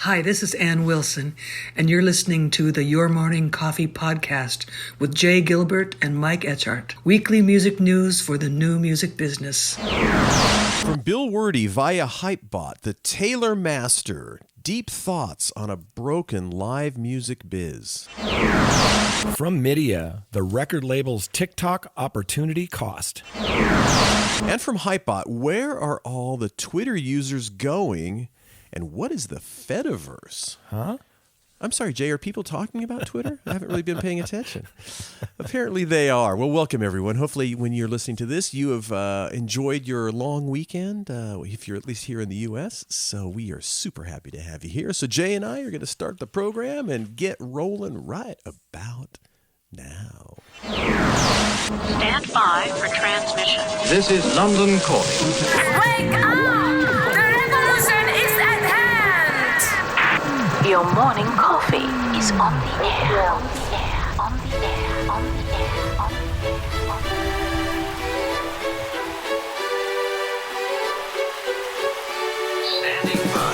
Hi, this is Ann Wilson, and you're listening to the Your Morning Coffee podcast with Jay Gilbert and Mike Etchart. Weekly music news for the new music business. From Bill Werde via Hypebot, the Taylor Master. Deep thoughts on a broken live music biz. From Midia, the record label's TikTok opportunity cost. And from Hypebot, where are all the Twitter users going? And what is the Fediverse? Huh? I'm sorry, Jay, are people talking about Twitter? I haven't really been paying attention. Apparently they are. Well, welcome, everyone. Hopefully, when you're listening to this, you have enjoyed your long weekend, if you're at least here in the U.S. So we are super happy to have you here. So Jay and I are going to start the program and get rolling right about now. Stand by for transmission. This is London calling. Wake up! The revolution is at hand! Your morning coffee is on the air. On the air. On the air. On the air. On the air. Standing by.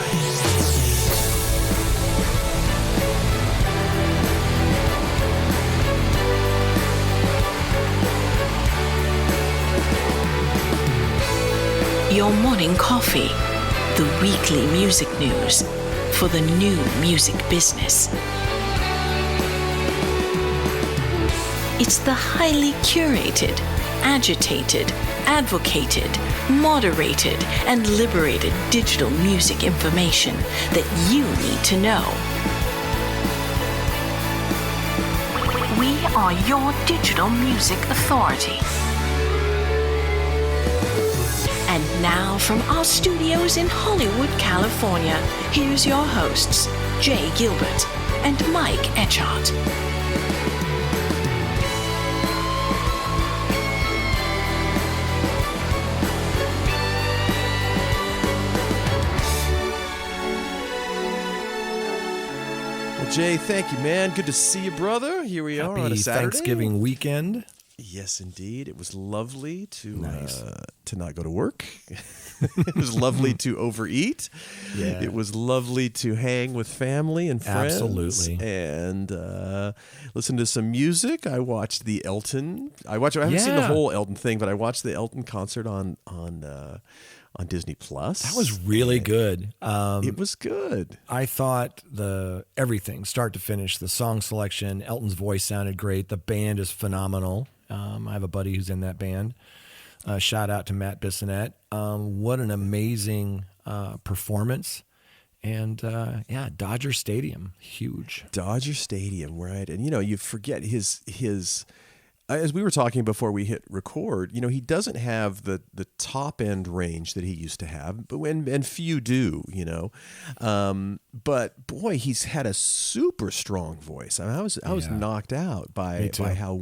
Your morning coffee, the weekly music news for the new music business. It's the highly curated, agitated, advocated, moderated, and liberated digital music information that you need to know. We are your digital music authority. And now from our studios in Hollywood, California, here's your hosts, Jay Gilbert and Mike Etchart. Well, Jay, thank you, man. Good to see you, brother. Here we are on a Saturday. Thanksgiving weekend. Yes, indeed. It was lovely to not go to work. It was lovely to overeat. Yeah. It was lovely to hang with family and friends. Absolutely. And listen to some music. I watched the Elton. I haven't seen the whole Elton thing, but I watched the Elton concert on Disney Plus. That was really good. It was good. I thought everything, start to finish, the song selection, Elton's voice sounded great. The band is phenomenal. I have a buddy who's in that band. Shout out to Matt Bissonette. What an amazing performance. And Dodger Stadium, huge. Dodger Stadium, right? And you forget his as we were talking before we hit record, he doesn't have the top end range that he used to have, but and few do, But boy, he's had a super strong voice. I mean, I was knocked out by how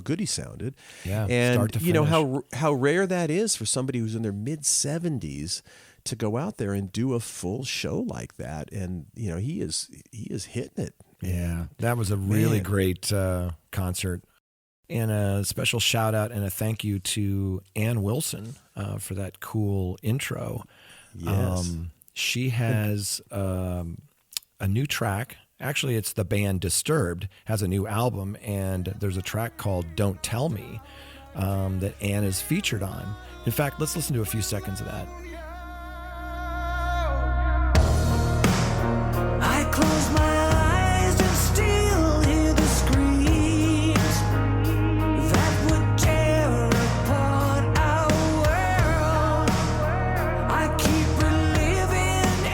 good he sounded. Yeah, and start to finish. how rare that is for somebody who's in their mid 70s to go out there and do a full show like that. And he is hitting it. Yeah, that was a really great concert. And a special shout out and a thank you to Ann Wilson for that cool intro. Yes. She has a new track. Actually, it's the band Disturbed has a new album, and there's a track called Don't Tell Me that Ann is featured on. In fact, let's listen to a few seconds of that. I close my eyes and still hear the screams that would tear apart our world. I keep reliving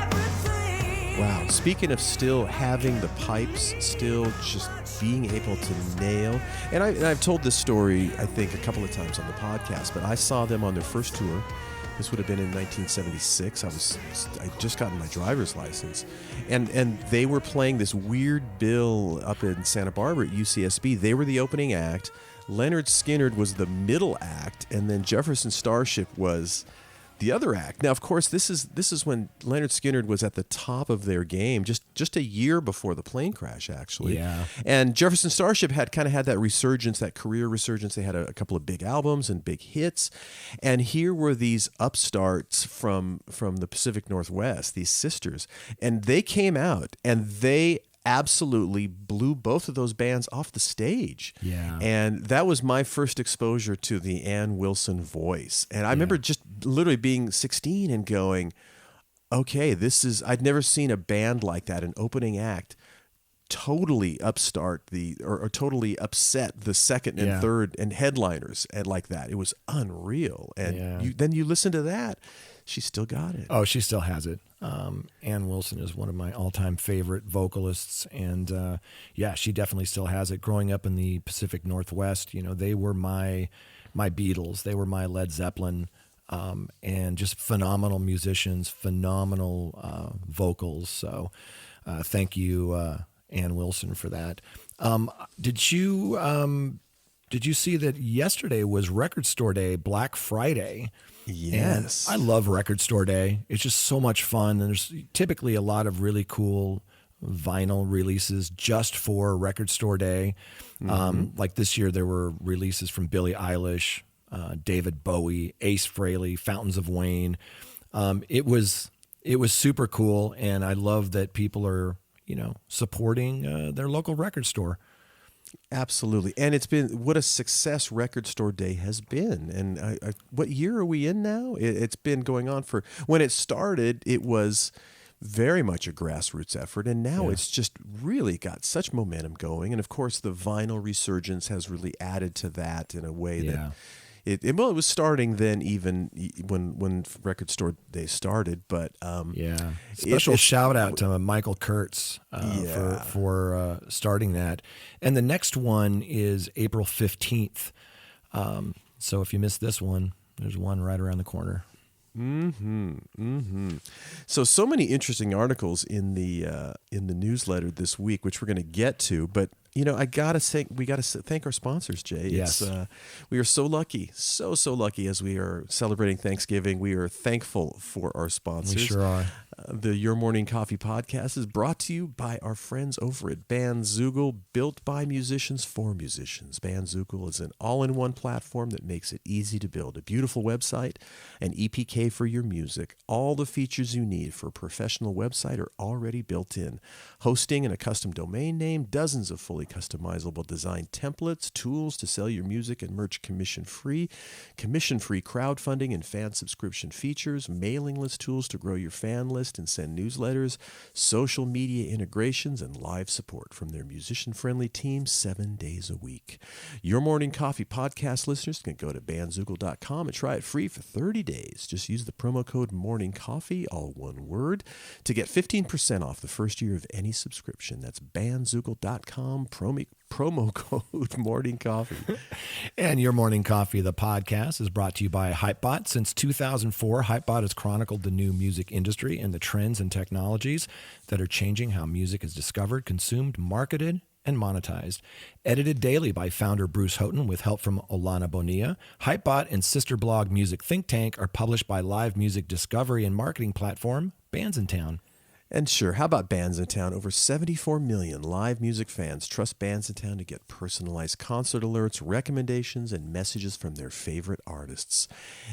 everything. Wow. Speaking of still having the pipes, still just being able to nail. And I've told this story, I think, a couple of times on the podcast, but I saw them on their first tour. This would have been in 1976. I just gotten my driver's license, and they were playing this weird bill up in Santa Barbara at UCSB. They were the opening act. Leonard Skinner was the middle act, and then Jefferson Starship was the other act. Now, of course, this is when Leonard Skinner was at the top of their game, just a year before the plane crash, actually. Yeah. And Jefferson Starship had that resurgence, that career resurgence. They had a couple of big albums and big hits, and here were these upstarts from the Pacific Northwest, these sisters, and they came out and they absolutely blew both of those bands off the stage. Yeah. And that was my first exposure to the Ann Wilson voice. And I remember just literally being 16 and going, okay, I'd never seen a band like that, an opening act, totally or totally upset the second and third and headliners and like that. It was unreal. And then you listen to that. She still got it. Oh, she still has it. Ann Wilson is one of my all-time favorite vocalists, and she definitely still has it. Growing up in the Pacific Northwest, they were my Beatles, they were my Led Zeppelin, and just phenomenal musicians, phenomenal vocals. So, thank you, Ann Wilson, for that. Did you see that yesterday was Record Store Day, Black Friday? Yes. And I love Record Store Day. It's just so much fun. And there's typically a lot of really cool vinyl releases just for Record Store Day. Like this year, there were releases from Billie Eilish, David Bowie, Ace Frehley, Fountains of Wayne. It was super cool. And I love that people are, supporting their local record store. Absolutely. And it's been, what a success Record Store Day has been. And what year are we in now? It's been going on when it started, it was very much a grassroots effort. And now it's just really got such momentum going. And of course, the vinyl resurgence has really added to that in a way that it was starting then, even when Record Store Day started, but special shout out to Michael Kurtz for starting that. And the next one is April 15th. So if you missed this one, there's one right around the corner. So many interesting articles in the newsletter this week, which we're going to get to, but we got to thank our sponsors, Jay. Yes. We are so lucky, so lucky as we are celebrating Thanksgiving. We are thankful for our sponsors. We sure are. The Your Morning Coffee podcast is brought to you by our friends over at Bandzoogle, built by musicians for musicians. Bandzoogle is an all-in-one platform that makes it easy to build a beautiful website, an EPK for your music. All the features you need for a professional website are already built in. Hosting and a custom domain name, dozens of fully customizable design templates, tools to sell your music and merch commission-free crowdfunding and fan subscription features, mailing list tools to grow your fan list and send newsletters, social media integrations, and live support from their musician-friendly team 7 days a week. Your Morning Coffee podcast listeners can go to bandzoogle.com and try it free for 30 days. Just use the promo code MORNINGCOFFEE, all one word, to get 15% off the first year of any subscription. That's bandzoogle.com, promo code Morning Coffee. And Your Morning Coffee, the podcast, is brought to you by Hypebot. Since 2004, Hypebot has chronicled the new music industry and the trends and technologies that are changing how music is discovered, consumed, marketed, and monetized. Edited daily by founder Bruce Houghton with help from Olana Bonilla, Hypebot and sister blog Music Think Tank are published by live music discovery and marketing platform Bands in Town. And sure, how about Bands in Town? Over 74 million live music fans trust Bands in Town to get personalized concert alerts, recommendations, and messages from their favorite artists.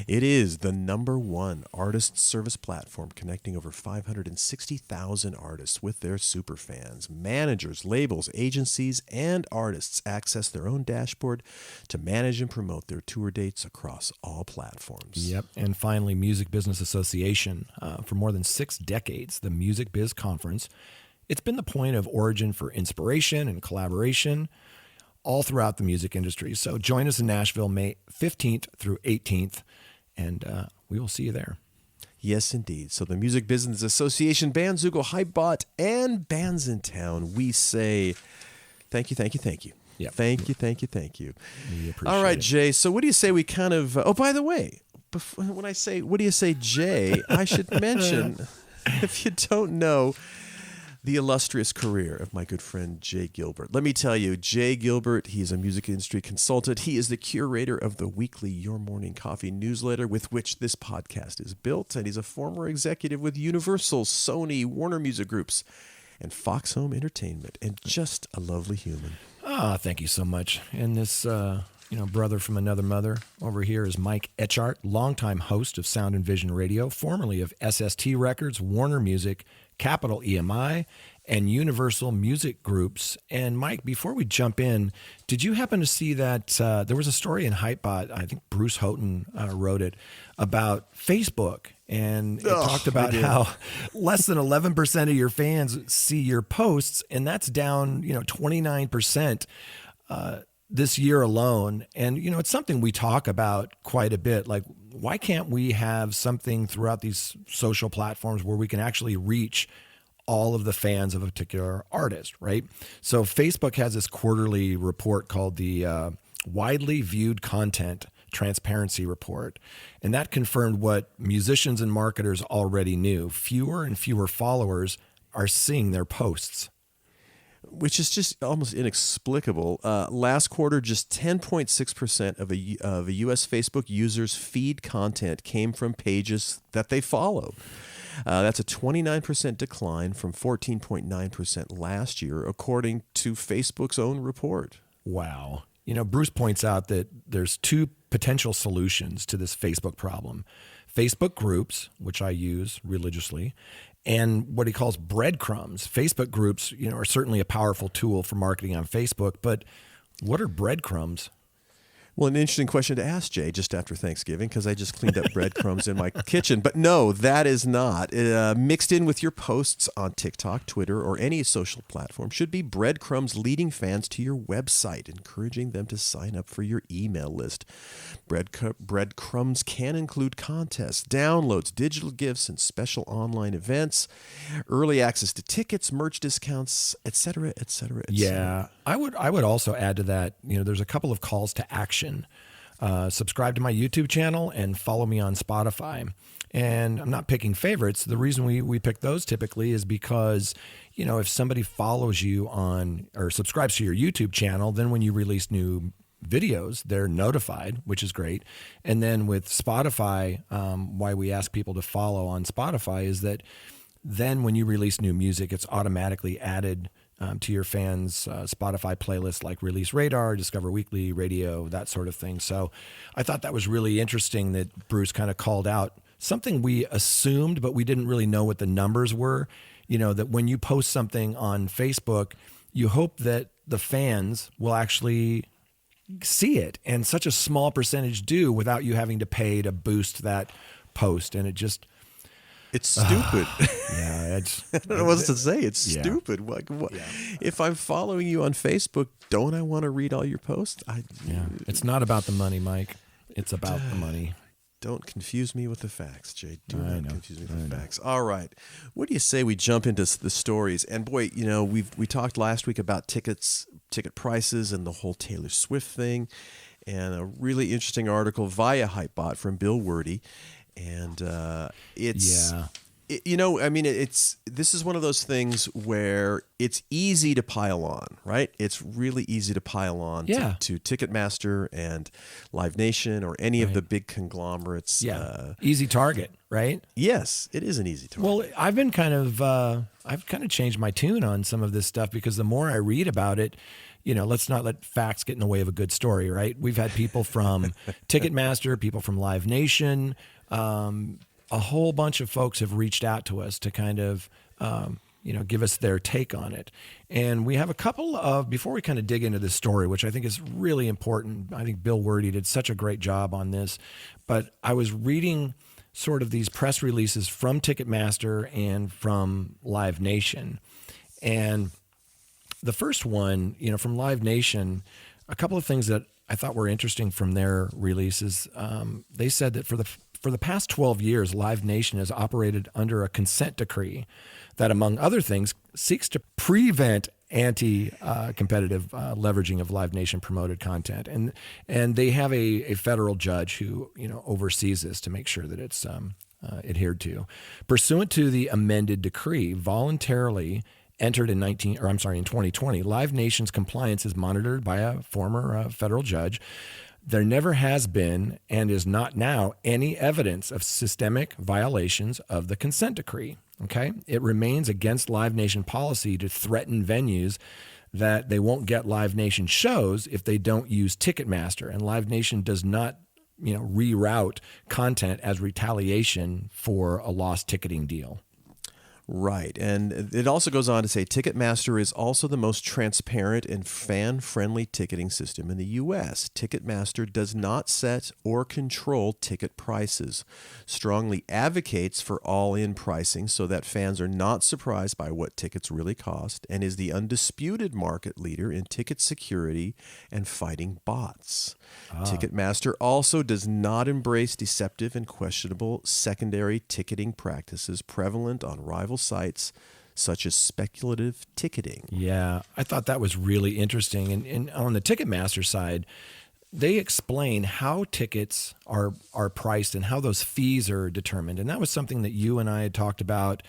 It is the #1 artist service platform connecting over 560,000 artists with their super fans. Managers, labels, agencies, and artists access their own dashboard to manage and promote their tour dates across all platforms. Yep. And finally, Music Business Association. For more than 6 decades, the Music Biz Conference, it's been the point of origin for inspiration and collaboration all throughout the music industry. So join us in Nashville, May 15th through 18th, and we will see you there. Yes, indeed. So the Music Business Association, Bandzoogle, Hypebot, and Bands in Town, we say thank you, thank you, thank you. Yeah. Thank you, thank you, thank you. We appreciate All right, it. Jay, so what do you say we kind of... oh, by the way, when I say, what do you say, Jay, I should mention... if you don't know, the illustrious career of my good friend Jay Gilbert. Let me tell you, Jay Gilbert, he's a music industry consultant. He is the curator of the weekly Your Morning Coffee newsletter with which this podcast is built, and he's a former executive with Universal, Sony, Warner Music Groups, and Fox Home Entertainment, and just a lovely human. Thank you so much. And this, brother from another mother over here is Mike Etchart, longtime host of Sound and Vision Radio, formerly of SST Records, Warner Music, Capitol EMI, and Universal Music Groups. And Mike, before we jump in, did you happen to see that there was a story in Hypebot, I think Bruce Houghton wrote it, about Facebook, and it talked about how less than 11% of your fans see your posts, and that's down, 29% this year alone. And, it's something we talk about quite a bit. Like, why can't we have something throughout these social platforms where we can actually reach all of the fans of a particular artist, right? So Facebook has this quarterly report called the Widely Viewed Content Transparency Report. And that confirmed what musicians and marketers already knew. Fewer and fewer followers are seeing their posts. Which is just almost inexplicable. Last quarter, just 10.6% of a U.S. Facebook user's feed content came from pages that they follow. That's a 29% decline from 14.9% last year, according to Facebook's own report. Wow. Bruce points out that there's two potential solutions to this Facebook problem. Facebook groups, which I use religiously, and what he calls breadcrumbs. Facebook groups, are certainly a powerful tool for marketing on Facebook, but what are breadcrumbs? Well, an interesting question to ask, Jay, just after Thanksgiving, because I just cleaned up breadcrumbs in my kitchen. But no, that is not. Mixed in with your posts on TikTok, Twitter, or any social platform should be breadcrumbs leading fans to your website, encouraging them to sign up for your email list. Breadcrumbs can include contests, downloads, digital gifts, and special online events, early access to tickets, merch discounts, etc., etc., etc. Yeah, I would also add to that, there's a couple of calls to action. Subscribe to my YouTube channel and follow me on Spotify. And I'm not picking favorites. The reason we pick those typically is because, if somebody follows you on or subscribes to your YouTube channel, then when you release new videos, they're notified, which is great. And then with Spotify, why we ask people to follow on Spotify is that then when you release new music, it's automatically added to your fans' Spotify playlists like Release Radar, Discover Weekly, Radio, that sort of thing. So I thought that was really interesting that Bruce kind of called out something we assumed, but we didn't really know what the numbers were. That when you post something on Facebook, you hope that the fans will actually see it. And such a small percentage do without you having to pay to boost that post. And it's stupid. Yeah, I don't know what else to say. It's stupid. What? Yeah. If I'm following you on Facebook, don't I want to read all your posts? It's not about the money, Mike. It's about the money. Don't confuse me with the facts, Jay. Do not confuse me with the facts. All right. What do you say we jump into the stories? And boy, we talked last week about ticket prices and the whole Taylor Swift thing, and a really interesting article via Hypebot from Bill Werde. And this is one of those things where it's easy to pile on, right? It's really easy to pile on to Ticketmaster and Live Nation or any of the big conglomerates. Yeah, easy target, right? Yes, it is an easy target. Well, I've been I've kind of changed my tune on some of this stuff because the more I read about it, let's not let facts get in the way of a good story, right? We've had people from Ticketmaster, people from Live Nation. A whole bunch of folks have reached out to us to kind of, give us their take on it. And we have a couple of, before we kind of dig into this story, which I think is really important, I think Bill Werde did such a great job on this, but I was reading sort of these press releases from Ticketmaster and from Live Nation. And the first one, from Live Nation, a couple of things that I thought were interesting from their releases. They said that for the past 12 years, Live Nation has operated under a consent decree that, among other things, seeks to prevent anti-competitive leveraging of Live Nation promoted content. And they have a federal judge who, oversees this to make sure that it's adhered to. Pursuant to the amended decree, voluntarily entered in 2020. Live Nation's compliance is monitored by a former federal judge. There never has been and is not now any evidence of systemic violations of the consent decree. Okay? It remains against Live Nation policy to threaten venues that they won't get Live Nation shows if they don't use Ticketmaster. And Live Nation does not, reroute content as retaliation for a lost ticketing deal. Right. And it also goes on to say Ticketmaster is also the most transparent and fan-friendly ticketing system in the U.S. Ticketmaster does not set or control ticket prices, strongly advocates for all-in pricing so that fans are not surprised by what tickets really cost, and is the undisputed market leader in ticket security and fighting bots. Ticketmaster also does not embrace deceptive and questionable secondary ticketing practices prevalent on rival sites such as speculative ticketing. Yeah, I thought that was really interesting. And on the Ticketmaster side, they explain how tickets are priced and how those fees are determined. And that was something that you and I had talked about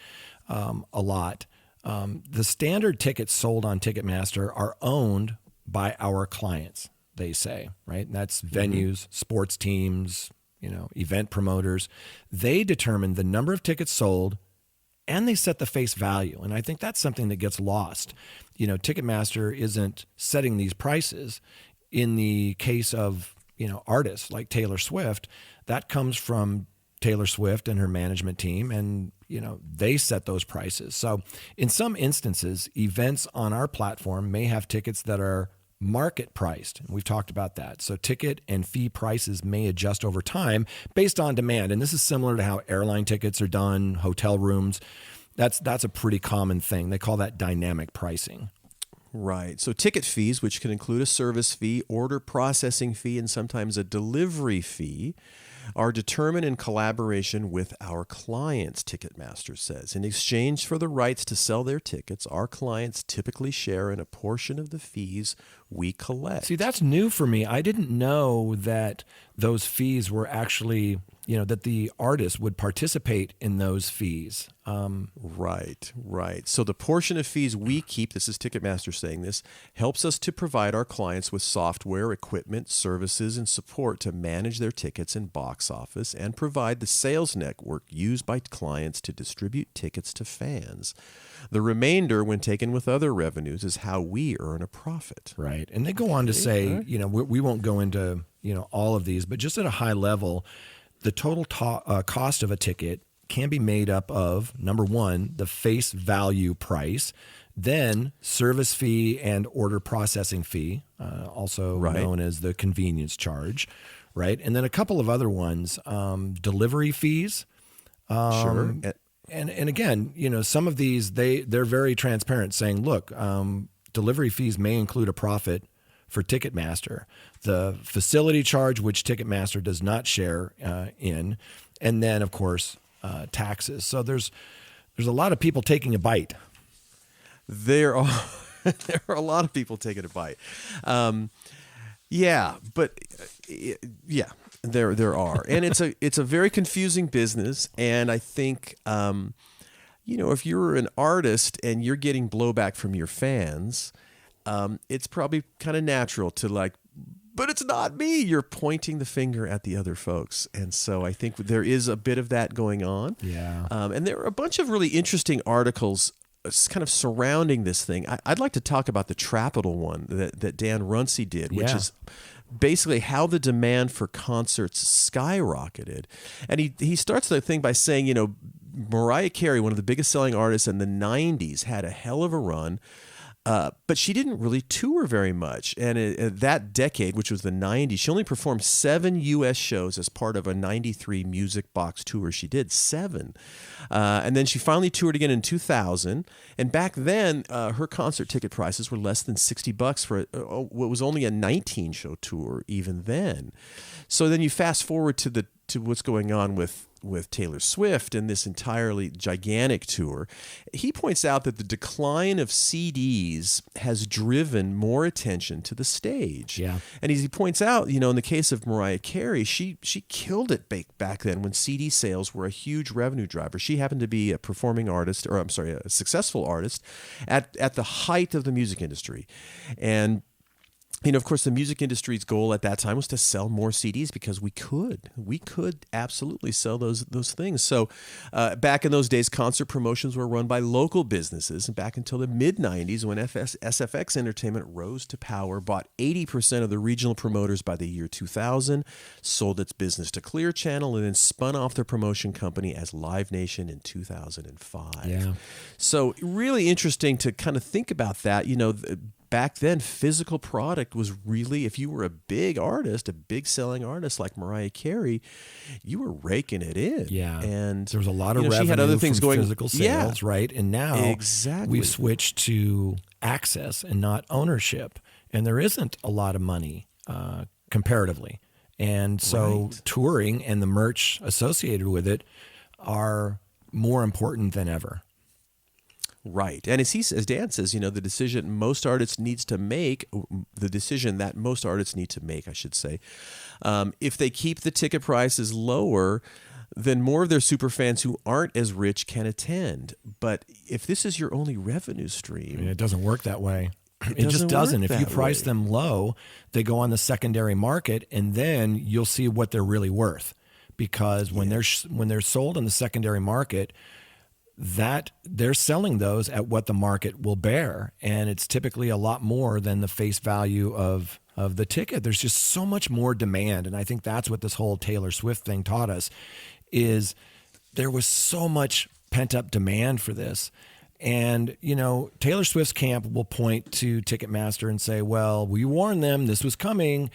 a lot. The standard tickets sold on Ticketmaster are owned by our clients, they say, right? And that's venues, sports teams, event promoters. They determine the number of tickets sold and they set the face value. And I think that's something that gets lost. Ticketmaster isn't setting these prices. In the case of, artists like Taylor Swift, that comes from Taylor Swift and her management team, and, they set those prices. So in some instances, events on our platform may have tickets that are market priced. We've talked about that. So ticket and fee prices may adjust over time based on demand. And this is similar to how airline tickets are done, hotel rooms. That's a pretty common thing. They call that dynamic pricing. Right. So ticket fees, which can include a service fee, order processing fee, and sometimes a delivery fee, are determined in collaboration with our clients, Ticketmaster says. In exchange for the rights to sell their tickets, our clients typically share in a portion of the fees we collect. See, that's new for me. I didn't know that those fees were actually, that the artist would participate in those fees. Right. So the portion of fees we keep, this is Ticketmaster saying this, helps us to provide our clients with software, equipment, services, and support to manage their tickets and box office and provide the sales network used by clients to distribute tickets to fans. The remainder, when taken with other revenues, is how we earn a profit. Right. And they go on to say, we won't go into, all of these, but just at a high level, the total cost of a ticket can be made up of, number one, the face value price, then service fee and order processing fee, also known as the convenience charge, right? And then a couple of other ones, delivery fees. Sure. And again, some of these, they're very transparent, saying, look, delivery fees may include a profit for Ticketmaster, the facility charge, which Ticketmaster does not share in, and then, of course, taxes. So there's a lot of people taking a bite. There are a lot of people taking a bite. There are, and it's a very confusing business. And I think if you're an artist and you're getting blowback from your fans, it's probably kind of natural to but it's not me. You're pointing the finger at the other folks. And so I think there is a bit of that going on. Yeah. And there are a bunch of really interesting articles kind of surrounding this thing. I'd like to talk about the Trapital one that Dan Runcie did, which is basically how the demand for concerts skyrocketed. And he starts the thing by saying, Mariah Carey, one of the biggest selling artists in the 90s, had a hell of a run. But she didn't really tour very much. And that decade, which was the 90s, she only performed 7 U.S. shows as part of a 93 music box tour. She did 7. And then she finally toured again in 2000. And back then, her concert ticket prices were less than $60 for what was only a 19-show tour even then. So then you fast forward to the to what's going on with Taylor Swift and this entirely gigantic tour, he points out that the decline of CDs has driven more attention to the stage. Yeah. And he points out, in the case of Mariah Carey, she killed it back then when CD sales were a huge revenue driver. She happened to be a performing artist, a successful artist at the height of the music industry. And of course, the music industry's goal at that time was to sell more CDs because we could absolutely sell those things. So back in those days, concert promotions were run by local businesses. And back until the mid-'90s, when SFX Entertainment rose to power, bought 80% of the regional promoters by the year 2000, sold its business to Clear Channel, and then spun off their promotion company as Live Nation in 2005. Yeah. So really interesting to kind of think about that. Back then, physical product was really, if you were a big artist, a big selling artist like Mariah Carey, you were raking it in. Yeah. And there was a lot of revenue she had other things from going, physical sales, right? And now exactly. we've switched to access and not ownership. And there isn't a lot of money comparatively. And so touring and the merch associated with it are more important than ever. Right. And as Dan says, the decision that most artists need to make, I should say, if they keep the ticket prices lower, then more of their super fans who aren't as rich can attend. But if this is your only revenue stream... It doesn't work that way. It just doesn't. If you price them low, they go on the secondary market, and then you'll see what they're really worth. Because when they're sold on the secondary market, that they're selling those at what the market will bear. And it's typically a lot more than the face value of the ticket. There's just so much more demand. And I think that's what this whole Taylor Swift thing taught us, is there was so much pent up demand for this. And, Taylor Swift's camp will point to Ticketmaster and say, well, we warned them this was coming.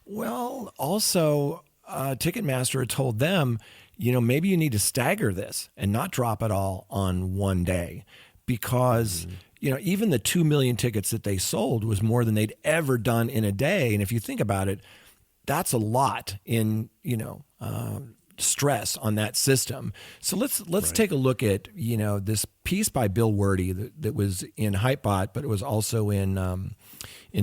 Well, also, Ticketmaster had told them, maybe you need to stagger this and not drop it all on one day, because, even the 2 million tickets that they sold was more than they'd ever done in a day. And if you think about it, that's a lot in, stress on that system. So let's take a look at, this piece by Bill Werde that was in Hypebot, but it was also in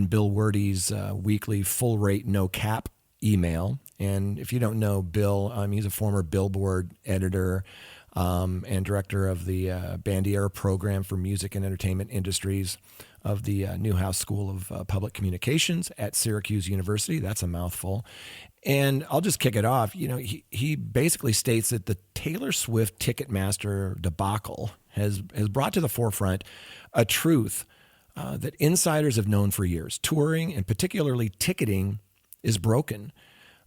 Bill Werde's weekly Full Rate No Cap email. And if you don't know Bill, he's a former Billboard editor and director of the Bandiera program for music and entertainment industries of the Newhouse School of Public Communications at Syracuse University. That's a mouthful. And I'll just kick it off. He basically states that the Taylor Swift Ticketmaster debacle has brought to the forefront a truth that insiders have known for years. Touring, and particularly ticketing, is broken.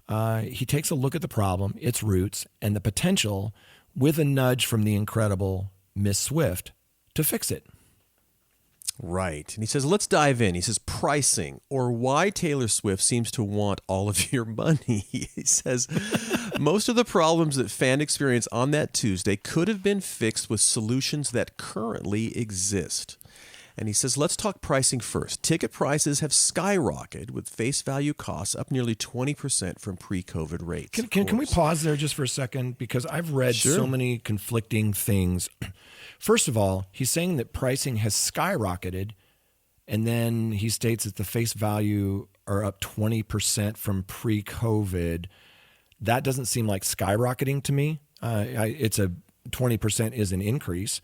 He takes a look at the problem, its roots, and the potential, with a nudge from the incredible Miss Swift, to fix it. Right. And he says, let's dive in. He says, pricing, or why Taylor Swift seems to want all of your money. He says, most of the problems that fans experience on that Tuesday could have been fixed with solutions that currently exist. And he says, let's talk pricing first. Ticket prices have skyrocketed, with face value costs up nearly 20% from pre-COVID rates. Can we pause there just for a second? Because I've read so many conflicting things. First of all, he's saying that pricing has skyrocketed, and then he states that the face value are up 20% from pre-COVID. That doesn't seem like skyrocketing to me. It's a 20% is an increase.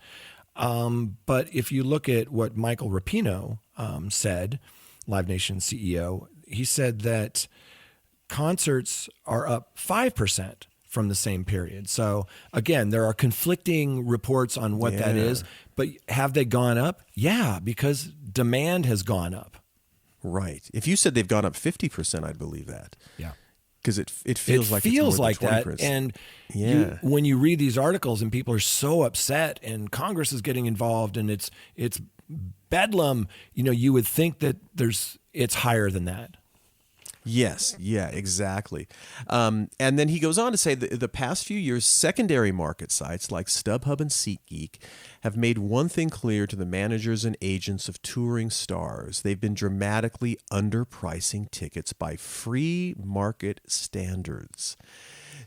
But if you look at what Michael Rapino said, Live Nation CEO, he said that concerts are up 5% from the same period. So again, there are conflicting reports on what that is, but have they gone up? Yeah, because demand has gone up. Right. If you said they've gone up 50%, I'd believe that. Yeah. Because it feels like it's more like than 20%. that. And when you read these articles and people are so upset and Congress is getting involved and it's bedlam, you would think that it's higher than that. Yes, yeah, exactly. And then he goes on to say that the past few years, secondary market sites like StubHub and SeatGeek have made one thing clear to the managers and agents of touring stars. They've been dramatically underpricing tickets by free market standards.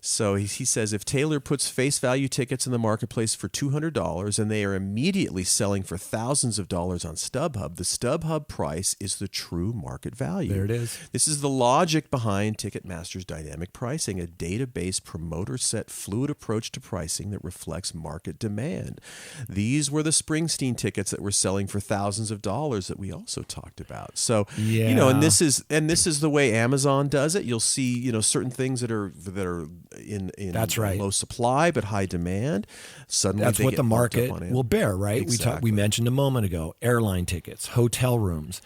So he says if Taylor puts face value tickets in the marketplace for $200 and they are immediately selling for thousands of dollars on StubHub, the StubHub price is the true market value. There it is. This is the logic behind Ticketmaster's dynamic pricing, a database promoter set fluid approach to pricing that reflects market demand. These were the Springsteen tickets that were selling for thousands of dollars that we also talked about. So, and this is the way Amazon does it. You'll see, certain things that are in That's right. low supply but high demand. Suddenly, that's they what get the bumped up market on it. will bear, right? Exactly. We mentioned a moment ago, airline tickets, hotel rooms.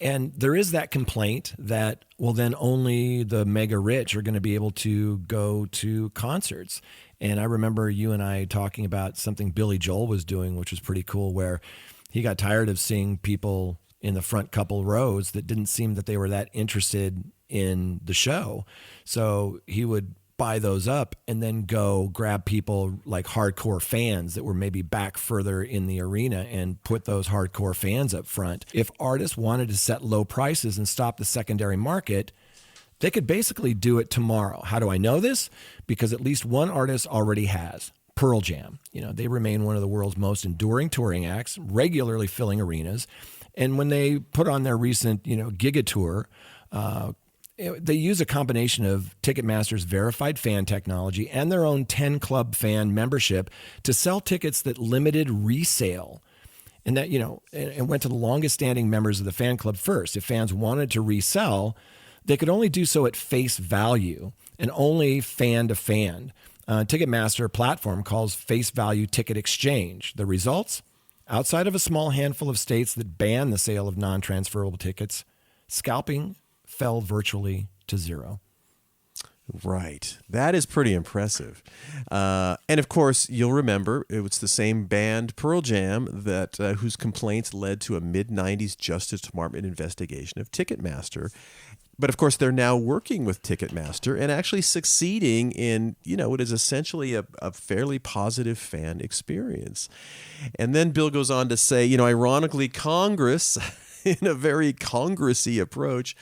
And there is that complaint that, well, then only the mega rich are going to be able to go to concerts. And I remember you and I talking about something Billy Joel was doing, which was pretty cool, where he got tired of seeing people in the front couple rows that didn't seem that they were that interested in the show. So he would buy those up and then go grab people like hardcore fans that were maybe back further in the arena and put those hardcore fans up front. If artists wanted to set low prices and stop the secondary market, they could basically do it tomorrow. How do I know this? Because at least one artist already has. Pearl Jam. They remain one of the world's most enduring touring acts, regularly filling arenas. And when they put on their recent, Giga Tour, they use a combination of Ticketmaster's verified fan technology and their own 10 Club fan membership to sell tickets that limited resale. And that, and went to the longest standing members of the fan club first. If fans wanted to resell, they could only do so at face value and only fan to fan. Ticketmaster platform calls face value ticket exchange. The results? Outside of a small handful of states that ban the sale of non-transferable tickets, scalping fell virtually to zero. Right. That is pretty impressive. And of course, you'll remember it was the same band, Pearl Jam, that whose complaints led to a mid-'90s Justice Department investigation of Ticketmaster. But of course, they're now working with Ticketmaster and actually succeeding in, what is essentially a fairly positive fan experience. And then Bill goes on to say, ironically, Congress, in a very Congressy approach,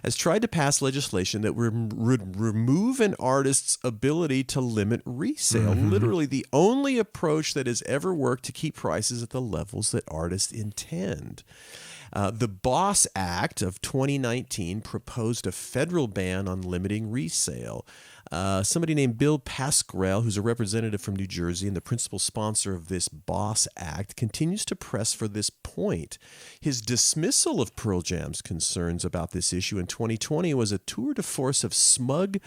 has tried to pass legislation that would remove an artist's ability to limit resale. Mm-hmm. Literally the only approach that has ever worked to keep prices at the levels that artists intend. The BOSS Act of 2019 proposed a federal ban on limiting resale. Somebody named Bill Pascrell, who's a representative from New Jersey and the principal sponsor of this BOSS Act, continues to press for this point. His dismissal of Pearl Jam's concerns about this issue in 2020 was a tour de force of smug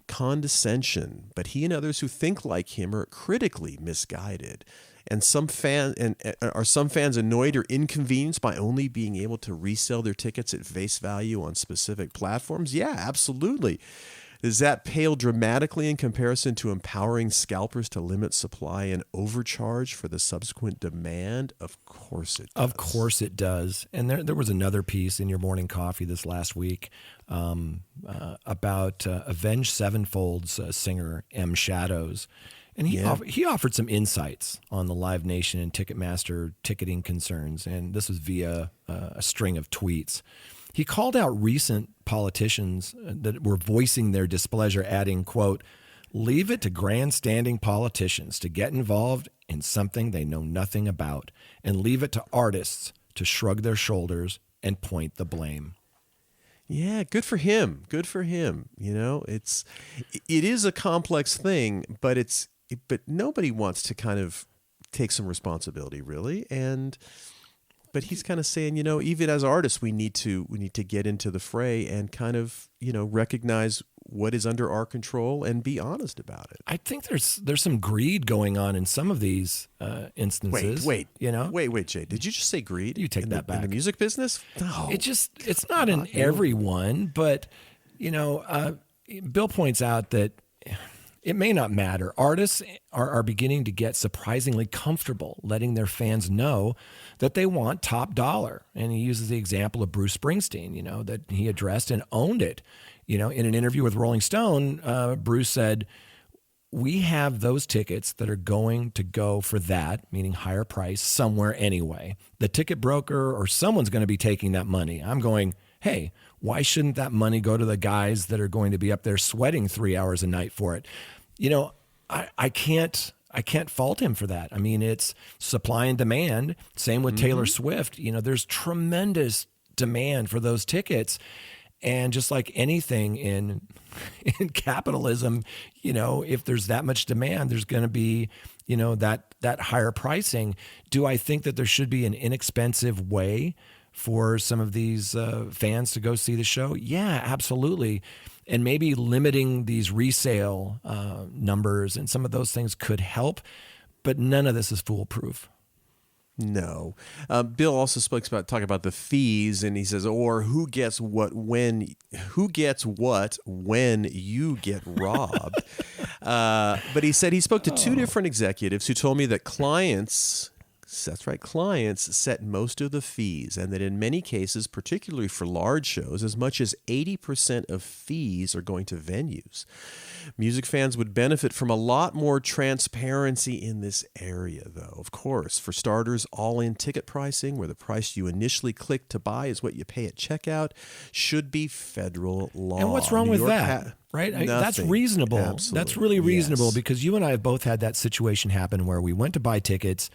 condescension, but he and others who think like him are critically misguided. And are some fans annoyed or inconvenienced by only being able to resell their tickets at face value on specific platforms? Yeah, absolutely. Does that pale dramatically in comparison to empowering scalpers to limit supply and overcharge for the subsequent demand? Of course it does. Of course it does. And there was another piece in your morning coffee this last week about Avenged Sevenfold's singer M. Shadows. And he offered some insights on the Live Nation and Ticketmaster ticketing concerns, and this was via a string of tweets. He called out recent politicians that were voicing their displeasure, adding, quote, "Leave it to grandstanding politicians to get involved in something they know nothing about, and leave it to artists to shrug their shoulders and point the blame." Yeah, good for him. Good for him. It is a complex thing, but but nobody wants to kind of take some responsibility, really. But he's kind of saying, even as artists, we need to get into the fray and kind of, recognize what is under our control and be honest about it. I think there's some greed going on in some of these instances. Wait, Jay, did you just say greed? You take that back. In the music business? No. It's not in everyone, but, Bill points out that it may not matter. Artists are beginning to get surprisingly comfortable letting their fans know that they want top dollar. And he uses the example of Bruce Springsteen, that he addressed and owned it. In an interview with Rolling Stone, Bruce said, "We have those tickets that are going to go for that," meaning higher price, somewhere anyway. The ticket broker or someone's going to be taking that money. I'm going, hey, Why shouldn't that money go to the guys that are going to be up there sweating 3 hours a night for it? You know, I can't fault him for that. I mean, it's supply and demand. Same with Taylor Swift. You know, there's tremendous demand for those tickets. And just like anything in capitalism, you know, if there's that much demand, there's going to be, you know, that higher pricing. Do I think that there should be an inexpensive way for some of these fans to go see the show? Yeah, absolutely. And maybe limiting these resale numbers and some of those things could help, but none of this is foolproof. No. Bill also talking about the fees, and he says, or who gets what when you get robbed. But he said he spoke to two different executives who told me that clients set most of the fees, and that in many cases, particularly for large shows, as much as 80% of fees are going to venues. Music fans would benefit from a lot more transparency in this area, though. Of course, for starters, all-in ticket pricing, where the price you initially click to buy is what you pay at checkout, should be federal law. And what's wrong with that? Right? That's reasonable. Absolutely. That's really reasonable, Yes. because you and I have both had that situation happen where we went to buy tickets,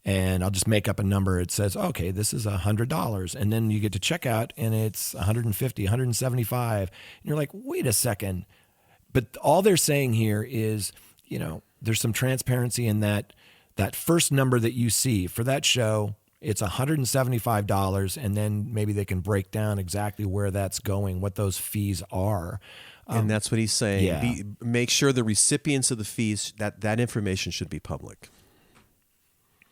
and I'll just make up a number. It says, okay, this is $100. And then you get to checkout and it's $150, $175. And you're like, wait a second. But all they're saying here is, you know, there's some transparency in that first number that you see for that show. It's $175. And then maybe they can break down exactly where that's going, what those fees are. And that's what he's saying. Yeah. Make sure the recipients of the fees, that information should be public.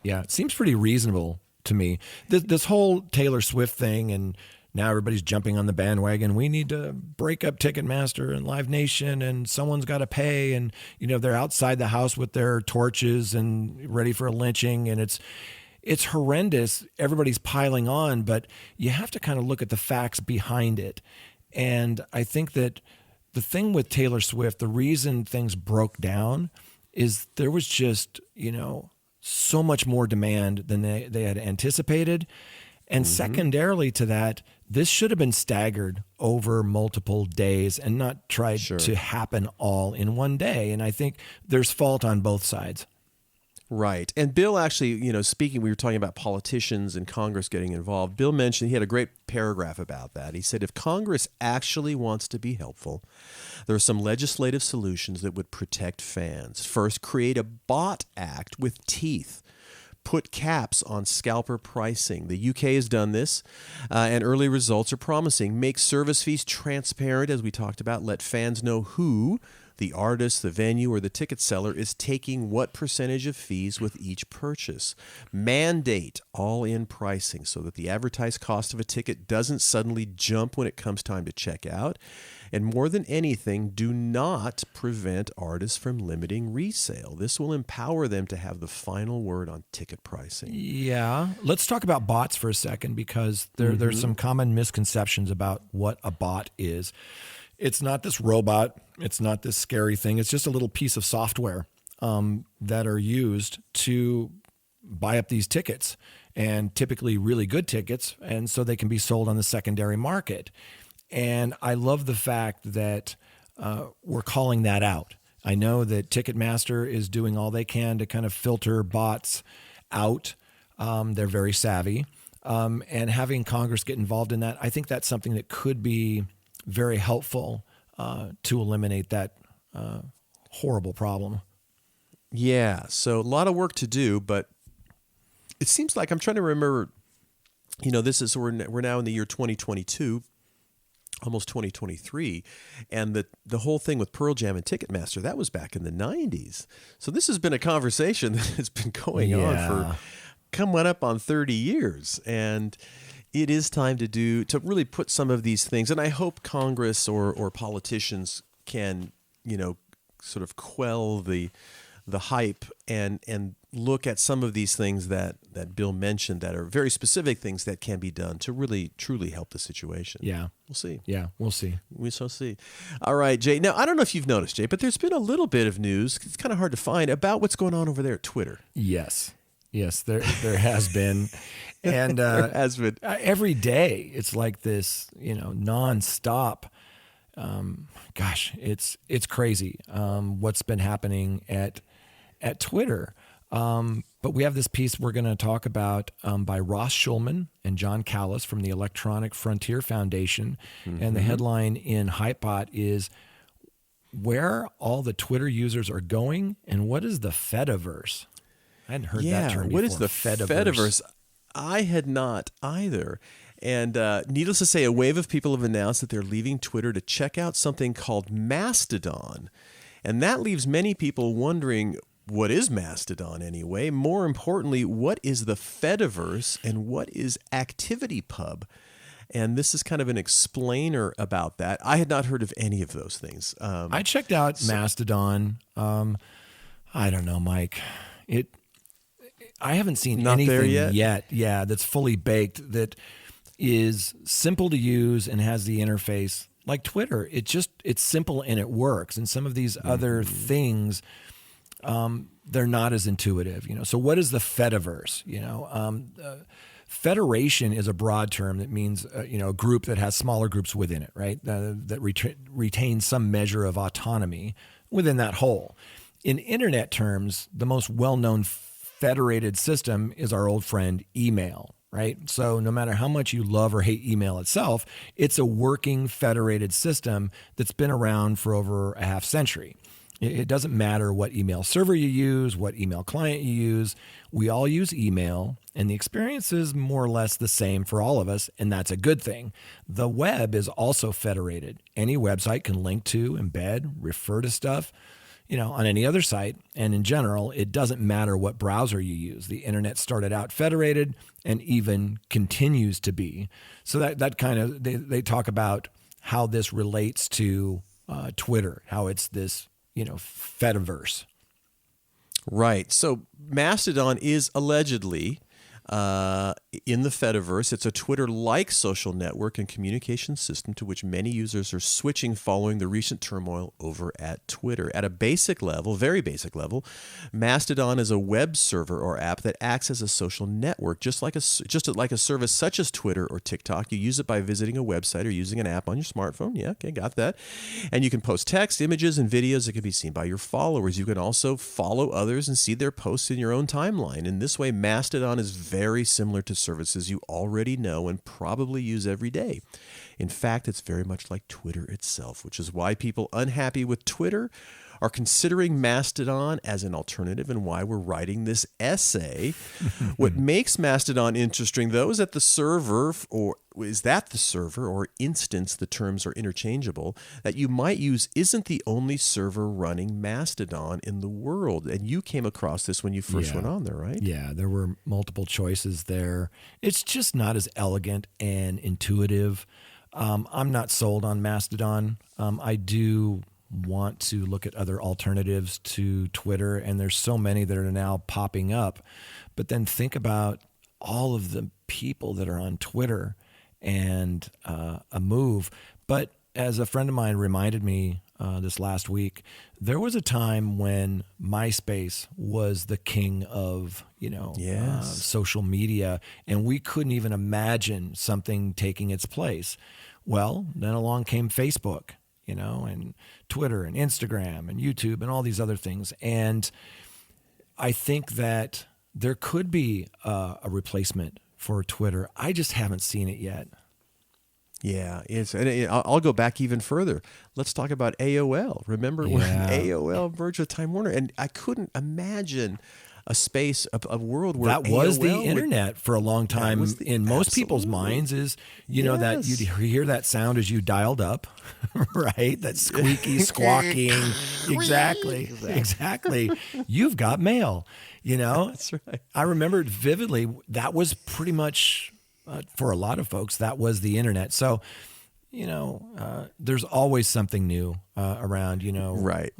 Yeah, it seems pretty reasonable to me. This whole Taylor Swift thing, and now everybody's jumping on the bandwagon. We need to break up Ticketmaster and Live Nation, and someone's got to pay. And, you know, they're outside the house with their torches and ready for a lynching. And it's horrendous. Everybody's piling on, but you have to kind of look at the facts behind it. And I think that the thing with Taylor Swift, the reason things broke down is there was just, you know, so much more demand than they had anticipated. And secondarily to that, this should have been staggered over multiple days and not tried to happen all in one day. And I think there's fault on both sides. Right. And Bill actually, you know, speaking, we were talking about politicians and Congress getting involved. Bill mentioned, he had a great paragraph about that. He said, if Congress actually wants to be helpful, there are some legislative solutions that would protect fans. First, create a bot act with teeth. Put caps on scalper pricing. The UK has done this, and early results are promising. Make service fees transparent, as we talked about. Let fans know who, the artist, the venue, or the ticket seller, is taking what percentage of fees with each purchase. Mandate all-in pricing so that the advertised cost of a ticket doesn't suddenly jump when it comes time to check out. And more than anything, do not prevent artists from limiting resale. This will empower them to have the final word on ticket pricing. Yeah. Let's talk about bots for a second, because there's some common misconceptions about what a bot is. It's not this robot. It's not this scary thing. It's just a little piece of software that are used to buy up these tickets, and typically really good tickets, and so they can be sold on the secondary market. And I love the fact that we're calling that out. I know that Ticketmaster is doing all they can to kind of filter bots out. They're very savvy. And having Congress get involved in that, I think that's something that could be very helpful to eliminate that horrible problem. Yeah, so a lot of work to do, but it seems like, I'm trying to remember, you know, we're now in the year 2022, almost 2023, and the whole thing with Pearl Jam and Ticketmaster, that was back in the 90s. So this has been a conversation that has been going on for coming up on 30 years, and it is time to really put some of these things, and I hope Congress or politicians can, you know, sort of quell the hype and look at some of these things that Bill mentioned that are very specific things that can be done to really, truly help the situation. Yeah. We'll see. Yeah, we'll see. We shall see. All right, Jay. Now, I don't know if you've noticed, Jay, but there's been a little bit of news, it's kind of hard to find, about what's going on over there at Twitter. Yes, there has been. And has been. every day it's like this, nonstop. Gosh, it's crazy what's been happening at Twitter. But we have this piece we're going to talk about by Ross Schulman and John Callis from the Electronic Frontier Foundation. And the headline in Hypebot is Where All the Twitter Users Are Going and What is the Fediverse? I hadn't heard that term before. What is the Fediverse? I had not either. And needless to say, a wave of people have announced that they're leaving Twitter to check out something called Mastodon. And that leaves many people wondering, what is Mastodon anyway? More importantly, what is the Fediverse and what is ActivityPub? And this is kind of an explainer about that. I had not heard of any of those things. I checked out Mastodon. I don't know, Mike. I haven't seen Not anything there yet? Yeah, that's fully baked, that is simple to use and has the interface like Twitter. It's simple and it works. And some of these other things, they're not as intuitive. So what is the Fediverse? Federation is a broad term that means a group that has smaller groups within it, right? That retain some measure of autonomy within that whole. In internet terms, the most well-known federated system is our old friend email, right? So no matter how much you love or hate email itself, it's a working federated system that's been around for over a half century. It doesn't matter what email server you use, what email client you use. We all use email, and the experience is more or less the same for all of us, and that's a good thing. The web is also federated. Any website can link to, embed, refer to stuff, on any other site. And in general, it doesn't matter what browser you use. The internet started out federated and even continues to be. So that kind of, they talk about how this relates to Twitter, how it's this, Fediverse. Right. So Mastodon is allegedly in the Fediverse. It's a Twitter-like social network and communication system to which many users are switching following the recent turmoil over at Twitter. At a basic level, very basic level, Mastodon is a web server or app that acts as a social network, just like a service such as Twitter or TikTok. You use it by visiting a website or using an app on your smartphone. Yeah, okay, got that. And you can post text, images, and videos that can be seen by your followers. You can also follow others and see their posts in your own timeline. In this way, Mastodon is very similar to services you already know and probably use every day. In fact, it's very much like Twitter itself, which is why people unhappy with Twitter are considering Mastodon as an alternative and why we're writing this essay. What makes Mastodon interesting, though, is that the server or instance, the terms are interchangeable, that you might use isn't the only server running Mastodon in the world. And you came across this when you first went on there, right? Yeah, there were multiple choices there. It's just not as elegant and intuitive. I'm not sold on Mastodon. I do want to look at other alternatives to Twitter, and there's so many that are now popping up. But then think about all of the people that are on Twitter and a move. But as a friend of mine reminded me this last week, there was a time when MySpace was the king of, social media, and we couldn't even imagine something taking its place. Well, then along came Facebook, and Twitter and Instagram and YouTube and all these other things. And I think that there could be a replacement for Twitter. I just haven't seen it yet. Yeah, I'll go back even further. Let's talk about AOL. Remember when AOL merged with Time Warner? And I couldn't imagine a world where that was AOL the internet for a long time in most people's minds. Is that you'd hear that sound as you dialed up, right? That squeaky, squawking. Exactly. You've got mail. That's right. I remember it vividly. That was pretty much for a lot of folks. That was the internet. So. There's always something new around, Right.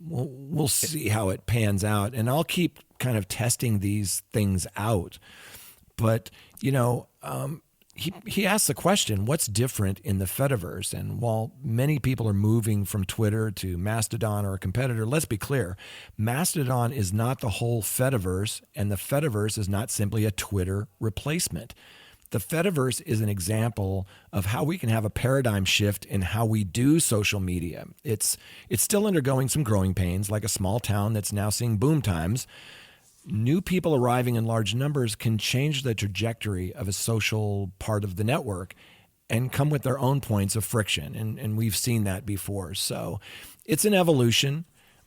We'll see how it pans out, and I'll keep kind of testing these things out. But, he asked the question, what's different in the Fediverse? And while many people are moving from Twitter to Mastodon or a competitor, let's be clear, Mastodon is not the whole Fediverse, and the Fediverse is not simply a Twitter replacement. The Fediverse is an example of how we can have a paradigm shift in how we do social media. It's still undergoing some growing pains, like a small town that's now seeing boom times. New people arriving in large numbers can change the trajectory of a social part of the network and come with their own points of friction. And we've seen that before. So it's an evolution.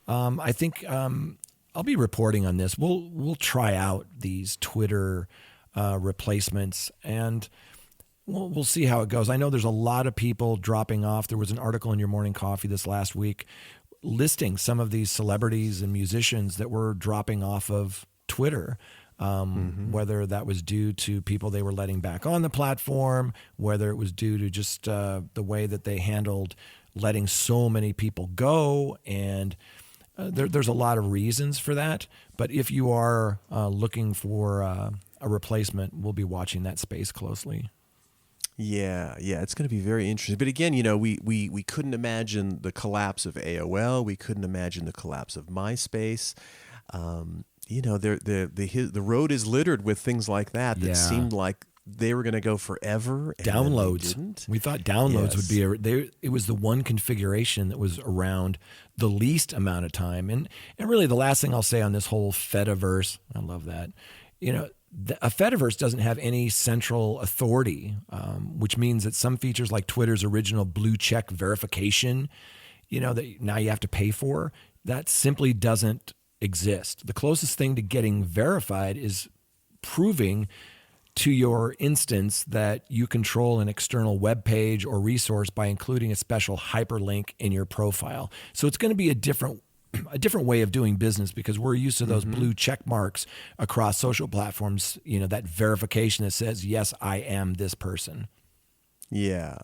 I think I'll be reporting on this. We'll try out these Twitter replacements, and we'll see how it goes. I know there's a lot of people dropping off. There was an article in Your Morning Coffee this last week listing some of these celebrities and musicians that were dropping off of Twitter, whether that was due to people they were letting back on the platform, whether it was due to just the way that they handled letting so many people go. And there's a lot of reasons for that. But if you are looking for a replacement, we'll be watching that space closely. Yeah, it's going to be very interesting. But again, we couldn't imagine the collapse of AOL. We couldn't imagine the collapse of MySpace. The road is littered with things like that seemed like they were going to go forever. And downloads. Didn't. We thought downloads would be it was the one configuration that was around the least amount of time. And really, the last thing I'll say on this whole Fediverse, I love that. A Fediverse doesn't have any central authority, which means that some features like Twitter's original blue check verification, that now you have to pay for, that simply doesn't exist. The closest thing to getting verified is proving to your instance that you control an external web page or resource by including a special hyperlink in your profile. So it's going to be a different way of doing business, because we're used to those blue check marks across social platforms, that verification that says, yes, I am this person. Yeah.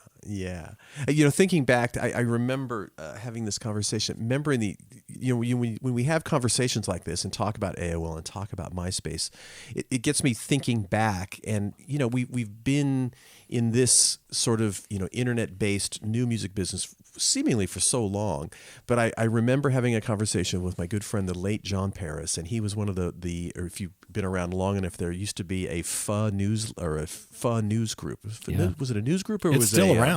Thinking back, I remember having this conversation. Remember when we have conversations like this and talk about AOL and talk about MySpace, it gets me thinking back. And we've been in this sort of internet-based new music business seemingly for so long. But I remember having a conversation with my good friend, the late John Paris, and he was one of the or if you've been around long enough, there used to be a FA news group. Was it a news group, or it's was still it around?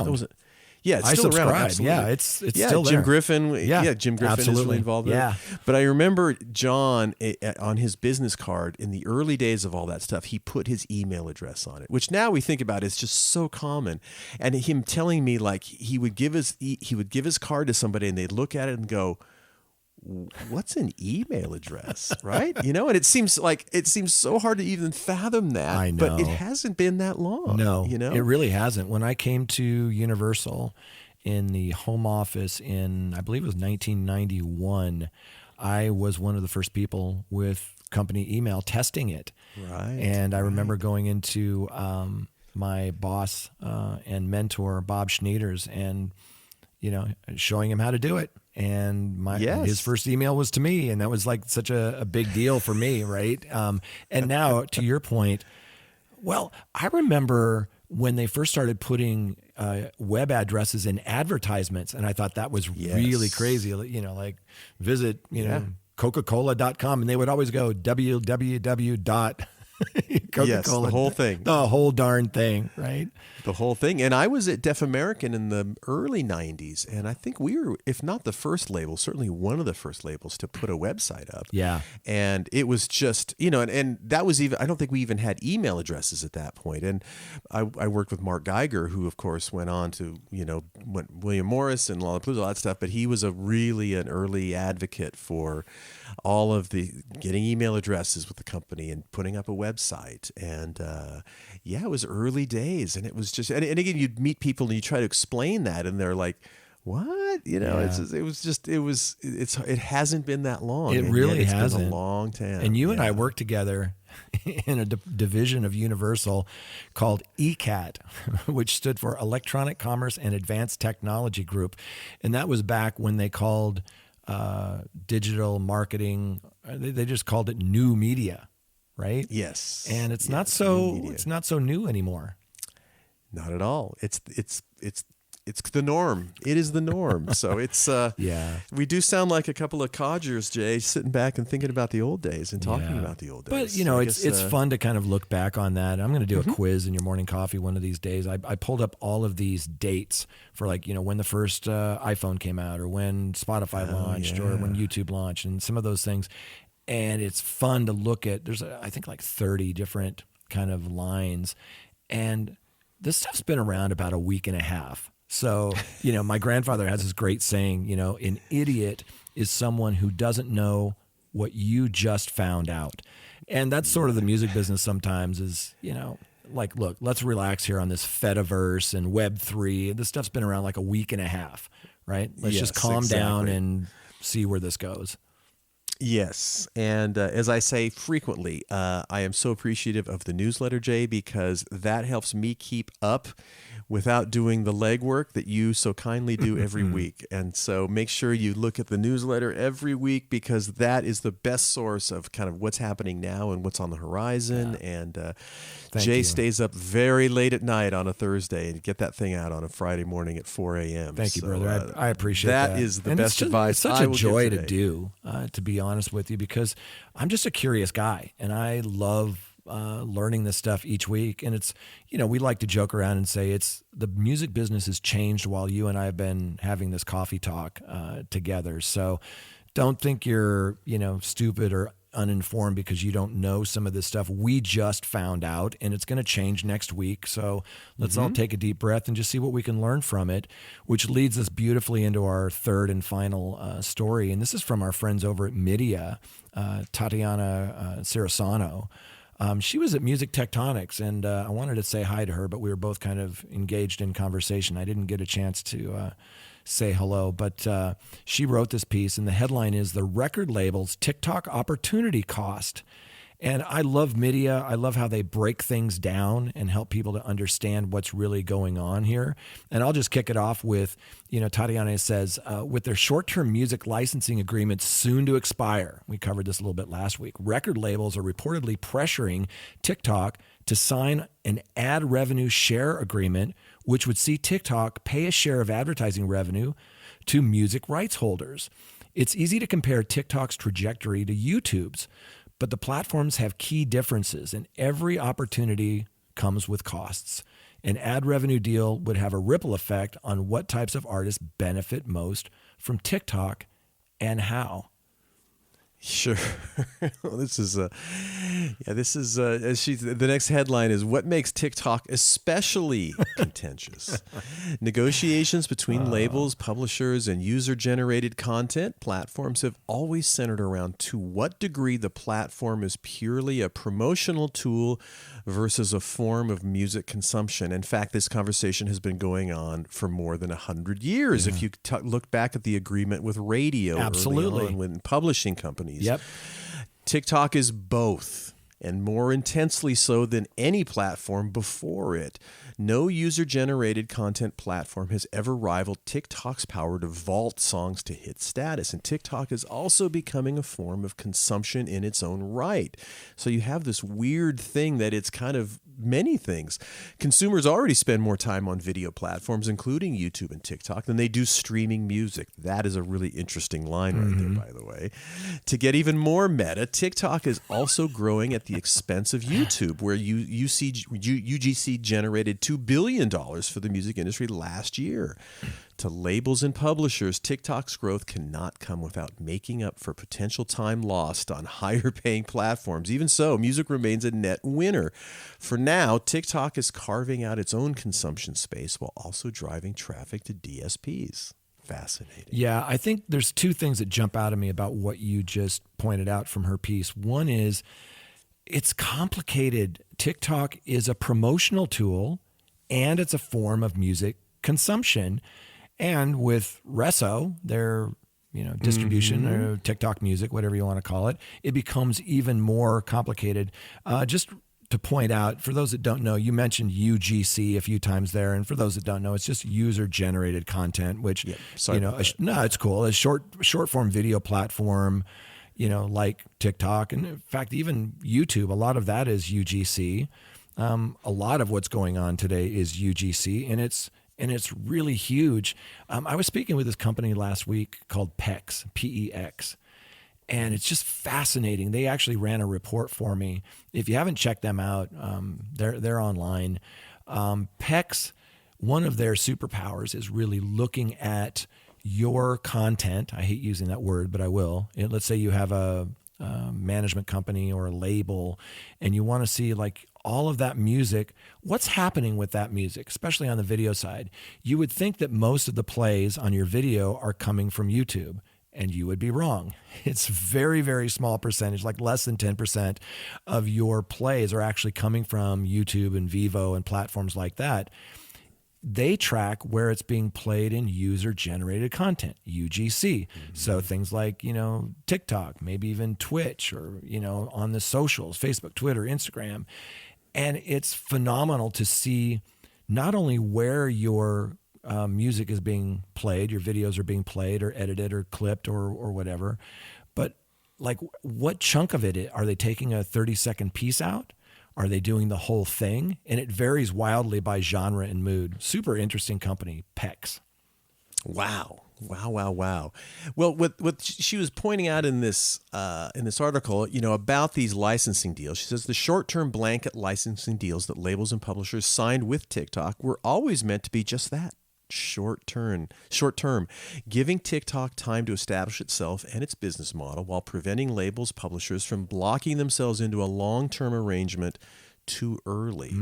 Yeah, it's I still subscribe. around. Absolutely. Yeah, it's still there. Jim Griffin. Jim Griffin absolutely. is really involved in it. But I remember John on his business card in the early days of all that stuff, he put his email address on it, which now we think about is just so common. And him telling me, like, he would give his card to somebody and they'd look at it and go, what's an email address, right? And it seems so hard to even fathom that. I know. But it hasn't been that long. No, it really hasn't. When I came to Universal in the home office in, I believe it was 1991, I was one of the first people with company email testing it. Right. And I remember going into my boss and mentor, Bob Schneiders, and showing him how to do it. And his first email was to me, and that was like such a big deal for me, right? And now, to your point, well, I remember when they first started putting web addresses in advertisements, and I thought that was really crazy. Like visit, Coca-Cola.com, and they would always go www. Coca-Cola. Yes, the whole thing. The whole darn thing, right? The whole thing. And I was at Deaf American in the early 90s, and I think we were, if not the first label, certainly one of the first labels to put a website up. Yeah. And it was just, and that was even, I don't think we even had email addresses at that point. And I worked with Mark Geiger, who of course went on to, William Morris and Lollapalooza, all that stuff, but he was really an early advocate for all of the getting email addresses with the company and putting up a website. And it was early days, and it was just, and again, you'd meet people and you try to explain that, and they're like, what? It hasn't been that long. It really hasn't. It's been a long time. And you and I worked together in a division of Universal called ECAT, which stood for Electronic Commerce and Advanced Technology Group. And that was back when they called digital marketing, they just called it new media, right? Yes. And it's not so new anymore. Not at all. It's the norm. It is the norm. So it's Yeah. We do sound like a couple of codgers, Jay, sitting back and thinking about the old days and talking Yeah. about the old days. But, you know, I it's guess, fun to kind of look back on that. I'm going to do a quiz in your morning coffee one of these days. I pulled up all of these dates for, like, you know, when the first iPhone came out, or when Spotify launched, or when YouTube launched, and some of those things. And it's fun to look at. There's, I think, like 30 different kind of lines. And this stuff's been around about a week and a half. So, you know, my grandfather has this great saying, you know, an idiot is someone who doesn't know what you just found out. And that's sort of the music business sometimes is, you know, like, look, let's relax here on this Fediverse and Web3. This stuff's been around like a week and a half, right? Let's just calm down and see where this goes. Yes. And as I say frequently, I am so appreciative of the newsletter, Jay, because that helps me keep up without doing the legwork that you so kindly do every week. And so make sure you look at the newsletter every week, because that is the best source of kind of what's happening now and what's on the horizon. Yeah. And Jay stays up very late at night on a Thursday and get that thing out on a Friday morning at 4 a.m. Thank you, brother. I appreciate that. That is the best advice. It's such a joy to do, to be honest with you, because I'm just a curious guy, and I love learning this stuff each week. And it's, you know, we like to joke around and say it's the music business has changed while you and I have been having this coffee talk together. So don't think you're, you know, stupid or uninformed because you don't know some of this stuff. We just found out, and it's going to change next week. So let's all take a deep breath and just see what we can learn from it, which leads us beautifully into our third and final story. And this is from our friends over at Media, Tatiana Sarasano. She was at Music Tectonics, and I wanted to say hi to her, but we were both kind of engaged in conversation. I didn't get a chance to say hello, but she wrote this piece, and the headline is "The Record Label's TikTok Opportunity Cost." And I love Media. I love how they break things down and help people to understand what's really going on here. And I'll just kick it off with, you know, Tatiana says, with their short-term music licensing agreements soon to expire, we covered this a little bit last week, record labels are reportedly pressuring TikTok to sign an ad revenue share agreement, which would see TikTok pay a share of advertising revenue to music rights holders. It's easy to compare TikTok's trajectory to YouTube's, but the platforms have key differences, and every opportunity comes with costs. An ad revenue deal would have a ripple effect on what types of artists benefit most from TikTok and how. Sure. This is the next headline is what makes TikTok especially contentious. Negotiations between labels, publishers, and user-generated content platforms have always centered around to what degree the platform is purely a promotional tool versus a form of music consumption. In fact, this conversation has been going on for more than 100 years. If you look back at the agreement with radio, absolutely, early on when publishing companies. Yep. TikTok is both, and more intensely so than any platform before it. No user-generated content platform has ever rivaled TikTok's power to vault songs to hit status, and TikTok is also becoming a form of consumption in its own right. So you have this weird thing that it's kind of many things. Consumers already spend more time on video platforms, including YouTube and TikTok, than they do streaming music. That is a really interesting line right there, by the way. To get even more meta, TikTok is also growing at the expense of YouTube, where UGC generated $2 billion for the music industry last year. To labels and publishers, TikTok's growth cannot come without making up for potential time lost on higher-paying platforms. Even so, music remains a net winner. For now, TikTok is carving out its own consumption space while also driving traffic to DSPs. Fascinating. Yeah, I think there's two things that jump out at me about what you just pointed out from her piece. One is it's complicated. TikTok is a promotional tool, and it's a form of music consumption. And with Resso, their distribution or TikTok music, whatever you want to call it, it becomes even more complicated. Just to point out, for those that don't know, you mentioned UGC a few times there, and for those that don't know, it's just user-generated content, which it's cool. A short form video platform, like TikTok, and in fact, even YouTube. A lot of that is UGC. A lot of what's going on today is UGC, and it's really huge. I was speaking with this company last week called PEX, P-E-X, and it's just fascinating. They actually ran a report for me. If you haven't checked them out, they're online. PEX, one of their superpowers is really looking at your content. I hate using that word, but I will. Let's say you have a management company or a label, and you want to see like all of that music, what's happening with that music, especially on the video side. You would think that most of the plays on your video are coming from YouTube, and you would be wrong. It's very, very small percentage, like less than 10% of your plays are actually coming from YouTube and Vivo and platforms like that. They track where it's being played in user-generated content, UGC. So things like, TikTok, maybe even Twitch, or, on the socials, Facebook, Twitter, Instagram. And it's phenomenal to see not only where your music is being played, your videos are being played or edited or clipped or whatever, but like what chunk of it are they taking a 30-second piece out? Are they doing the whole thing? And it varies wildly by genre and mood. Super interesting company, PEX. Wow. Well, what she was pointing out in this article, about these licensing deals, she says the short-term blanket licensing deals that labels and publishers signed with TikTok were always meant to be just that. Short term, giving TikTok time to establish itself and its business model while preventing labels, publishers from blocking themselves into a long-term arrangement too early.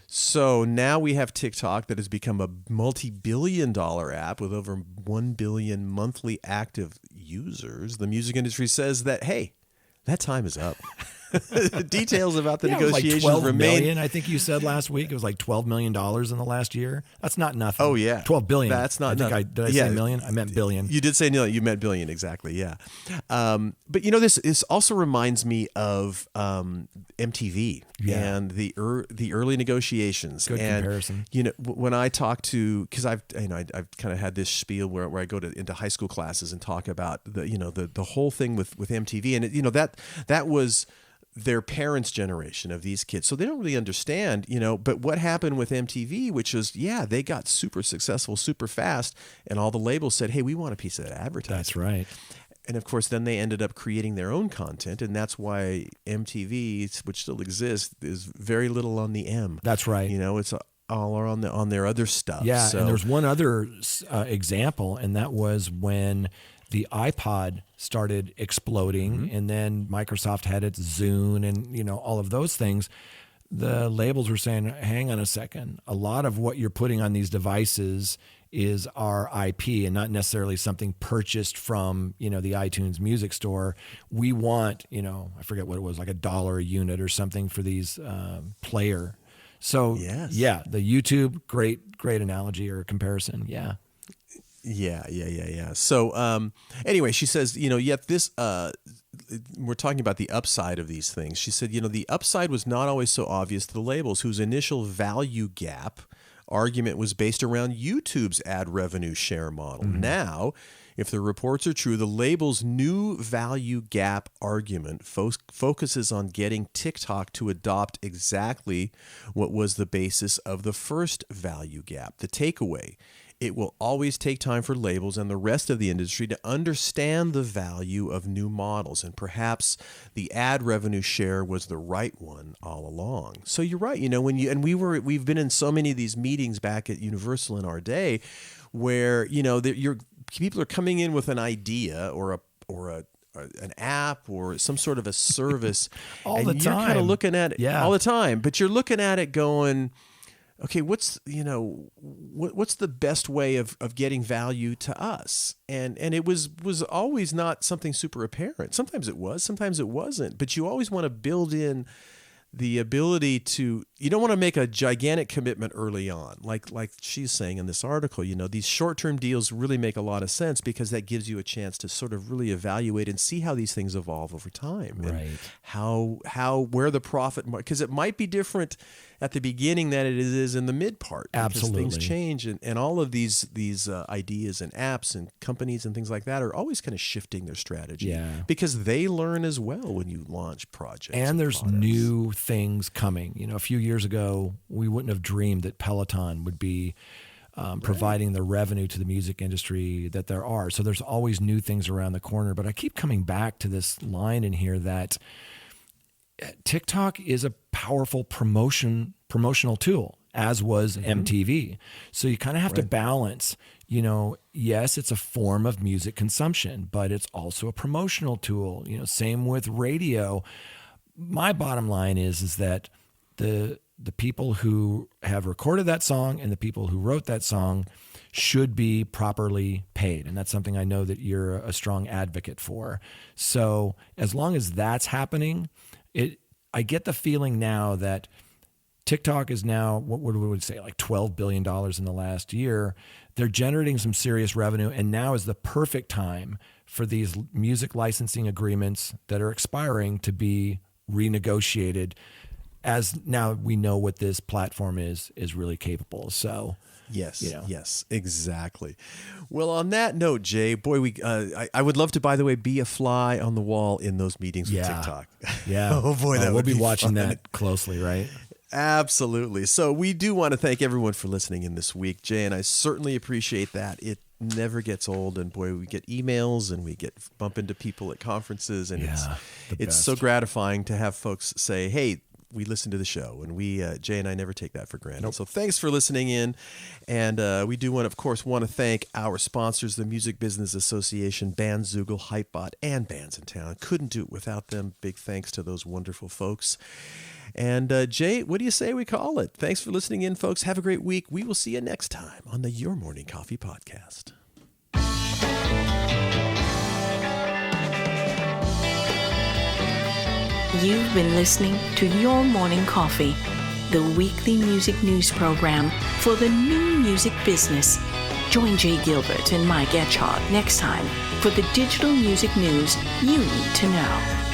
So now we have TikTok that has become a multi-billion-dollar app with over 1 billion monthly active users. The music industry says that, hey, that time is up. Details about the negotiations like $12 remain. million, I think you said last week. It was like $12 million in the last year. That's not nothing. Oh, yeah. $12 billion. That's not nothing. Did I say million? I meant billion. You did say million. You meant billion, exactly, yeah. But, this also reminds me of MTV and the early negotiations. Good comparison. When I talk to, because I've kind of had this spiel where I go into high school classes and talk about the whole thing with MTV, and that was their parents' generation of these kids. So they don't really understand, but what happened with MTV, which is, they got super successful, super fast, and all the labels said, hey, we want a piece of that advertising. That's right. And of course, then they ended up creating their own content, and that's why MTV, which still exists, is very little on the M. That's right. It's all on their other stuff. Yeah, so. And there's one other example, and that was when the iPod started exploding, and then Microsoft had its Zune and, all of those things. The labels were saying, hang on a second, a lot of what you're putting on these devices is our IP and not necessarily something purchased from, the iTunes music store. We want, I forget what it was, like $1 a unit or something for these player. So yeah, the YouTube, great analogy or comparison. Yeah. Yeah. So anyway, she says, yet this, we're talking about the upside of these things. She said, the upside was not always so obvious to the labels whose initial value gap argument was based around YouTube's ad revenue share model. Now, if the reports are true, the label's new value gap argument focuses on getting TikTok to adopt exactly what was the basis of the first value gap. The takeaway: it will always take time for labels and the rest of the industry to understand the value of new models, and perhaps the ad revenue share was the right one all along. So you're right. We've been in so many of these meetings back at Universal in our day, where people are coming in with an idea or an app or some sort of a service, all the time. You're kind of looking at it all the time, but you're looking at it going, okay, what's the best way of getting value to us? And it was always not something super apparent. Sometimes it was, sometimes it wasn't. But you always want to build in the ability to, you don't want to make a gigantic commitment early on. Like she's saying in this article, these short-term deals really make a lot of sense because that gives you a chance to sort of really evaluate and see how these things evolve over time. Right. And where the profit, because it might be different at the beginning than it is in the mid part. Absolutely. Because things change, and all of these ideas and apps and companies and things like that are always kind of shifting their strategy. Yeah. Because they learn as well when you launch projects. And there's products. new things coming. You know, a few years ago, we wouldn't have dreamed that Peloton would be providing the revenue to the music industry that there are. So there's always new things around the corner. But I keep coming back to this line in here that TikTok is a powerful promotional tool, as was MTV. So you kind of have to balance, you know, yes, it's a form of music consumption, but it's also a promotional tool. You know, same with radio. My bottom line is that the people who have recorded that song and the people who wrote that song should be properly paid. And that's something I know that you're a strong advocate for. So as long as that's happening, I get the feeling now that TikTok is now, what would we say, like $12 billion in the last year. They're generating some serious revenue, and now is the perfect time for these music licensing agreements that are expiring to be renegotiated, as now we know what this platform is really capable. So yes, you know. Yes, exactly. Well, on that note, Jay, boy, I would love to, by the way, be a fly on the wall in those meetings with TikTok. Yeah. Oh boy, that we'll would be watching fun. that closely, right? Absolutely. So we do want to thank everyone for listening in this week, Jay, and I certainly appreciate that. It never gets old, and boy, we get emails and we bump into people at conferences, and it's so gratifying to have folks say, hey, we listen to the show, and Jay and I never take that for granted. Nope. So thanks for listening in. And we do want to thank our sponsors, the Music Business Association, Bandzoogle, Hypebot, and Bands in Town. Couldn't do it without them. Big thanks to those wonderful folks. And Jay, what do you say we call it? Thanks for listening in, folks. Have a great week. We will see you next time on the Your Morning Coffee Podcast. You've been listening to Your Morning Coffee, the weekly music news program for the new music business. Join Jay Gilbert and Mike Etchart next time for the digital music news you need to know.